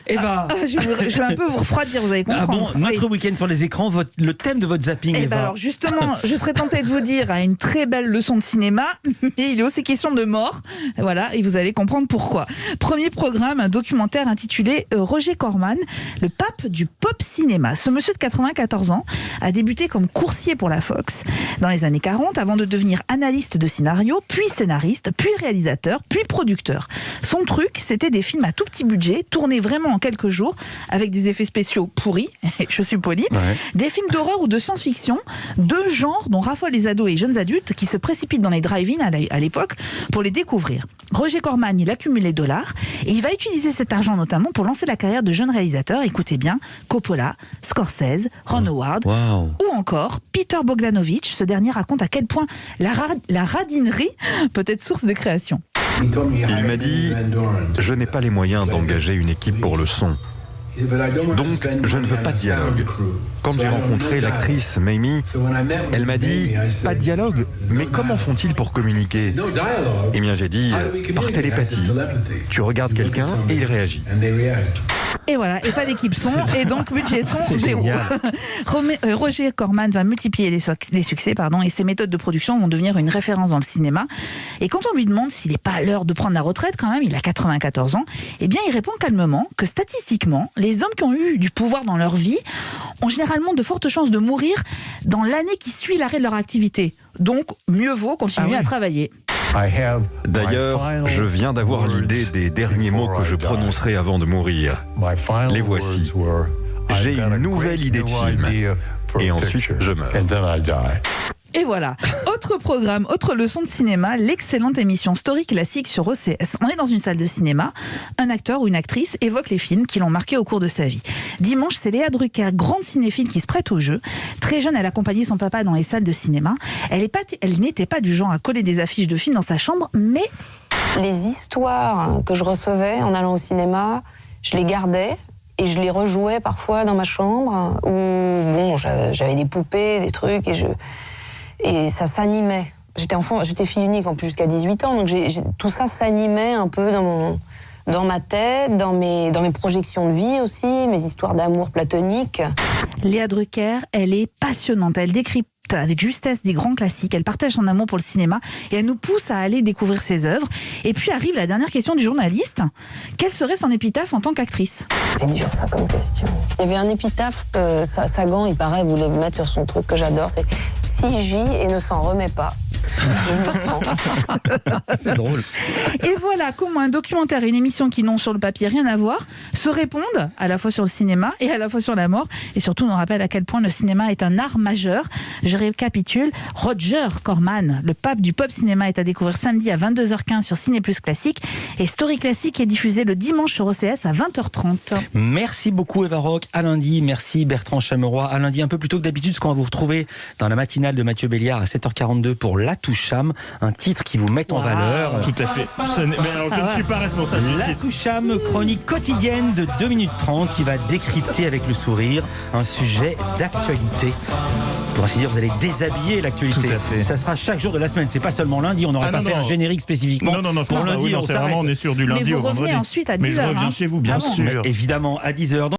Eva. Je vais un peu vous refroidir, vous allez comprendre. Ah bon, notre week-end sur les écrans, le thème de votre zapping, Eva. Alors justement, je serais tentée de vous dire une très belle leçon de cinéma, mais il est aussi question de mort. Voilà, et vous allez comprendre pourquoi. Premier programme, un documentaire intitulé Roger Corman, le pape du pop cinéma. Ce monsieur de 94 ans a débuté comme coursier pour la Fox dans les années 40 avant de devenir analyste de scénario, puis scénariste, puis réalisateur, puis producteur. Son truc, c'était des films à tout petit budget, tournés vraiment en quelques jours, avec des effets spéciaux pourris, je suis polie, des films d'horreur ou de science-fiction, deux genres dont raffolent les ados et jeunes adultes qui se précipitent dans les drive-in à l'époque pour les découvrir. Roger Corman, il accumule les dollars et il va utiliser cet argent notamment pour lancer la carrière de jeunes réalisateurs, écoutez bien, Coppola, Scorsese, Ron Howard ou encore Peter Bogdanovich. Ce dernier raconte à quel point la radinerie peut être source de création. Il m'a dit « Je n'ai pas les moyens d'engager une équipe pour le son. Donc, je ne veux pas de dialogue. » Quand j'ai rencontré l'actrice Mamie, elle m'a dit « Pas de dialogue, mais comment font-ils pour communiquer ?» Eh bien, j'ai dit « Par télépathie. Tu regardes quelqu'un et il réagit. » Et voilà, et pas d'équipe son, et donc budget son, zéro. Roger Corman va multiplier les succès, et ses méthodes de production vont devenir une référence dans le cinéma. Et quand on lui demande s'il n'est pas à l'heure de prendre la retraite, quand même, il a 94 ans, eh bien il répond calmement que statistiquement, les hommes qui ont eu du pouvoir dans leur vie ont généralement de fortes chances de mourir dans l'année qui suit l'arrêt de leur activité. Donc, mieux vaut continuer à travailler. D'ailleurs, je viens d'avoir l'idée des derniers mots que je prononcerai avant de mourir. Les voici. J'ai une nouvelle idée de film. Et ensuite, je meurs. Et voilà, autre programme, autre leçon de cinéma, l'excellente émission Story Classique sur OCS. On est dans une salle de cinéma, un acteur ou une actrice évoque les films qui l'ont marqué au cours de sa vie. Dimanche, c'est Léa Drucker, grande cinéphile qui se prête au jeu. Très jeune, elle accompagnait son papa dans les salles de cinéma. Elle n'était pas du genre à coller des affiches de films dans sa chambre, mais... Les histoires que je recevais en allant au cinéma, je les gardais et je les rejouais parfois dans ma chambre, où j'avais des poupées, des trucs, et ça s'animait. J'étais fille unique en plus jusqu'à 18 ans, donc tout ça s'animait un peu dans ma tête, dans mes projections de vie aussi, mes histoires d'amour platonique. Léa Drucker, elle est passionnante, elle décrypte avec justesse des grands classiques, elle partage son amour pour le cinéma et elle nous pousse à aller découvrir ses œuvres. Et puis arrive la dernière question du journaliste, quelle serait son épitaphe en tant qu'actrice ? C'est dur ça comme question. Il y avait un épitaphe que Sagan, il paraît, voulait mettre sur son truc que j'adore, c'est « Si gît et ne s'en remet pas ». C'est drôle. Et voilà comment un documentaire et une émission qui n'ont sur le papier rien à voir se répondent à la fois sur le cinéma et à la fois sur la mort, et surtout nous rappellent à quel point le cinéma est un art majeur. Je récapitule, Roger Corman, le pape du pop cinéma, est à découvrir samedi à 22h15 sur Ciné Plus Classique, et Story Classique est diffusé le dimanche sur OCS à 20h30. Merci beaucoup Eva Rock, à lundi. Merci Bertrand Chameroy, à lundi un peu plus tôt que d'habitude, parce qu'on va vous retrouver dans la matinale de Mathieu Béliard à 7h42 pour La Toucham, un titre qui vous met en valeur. Tout à fait. Mais alors, je ne suis pas responsable du La titre. Toucham, chronique quotidienne de 2 minutes 30 qui va décrypter avec le sourire un sujet d'actualité. Pour ainsi dire, vous allez déshabiller l'actualité. Tout à fait. Ça sera chaque jour de la semaine. C'est pas seulement lundi. On n'aurait pas fait un générique spécifiquement. Non, pour lundi. On est sûr du lundi Mais vous au vendredi. revenez ensuite à 10h. Mais je reviens chez vous, bien sûr. Mais évidemment, à 10h.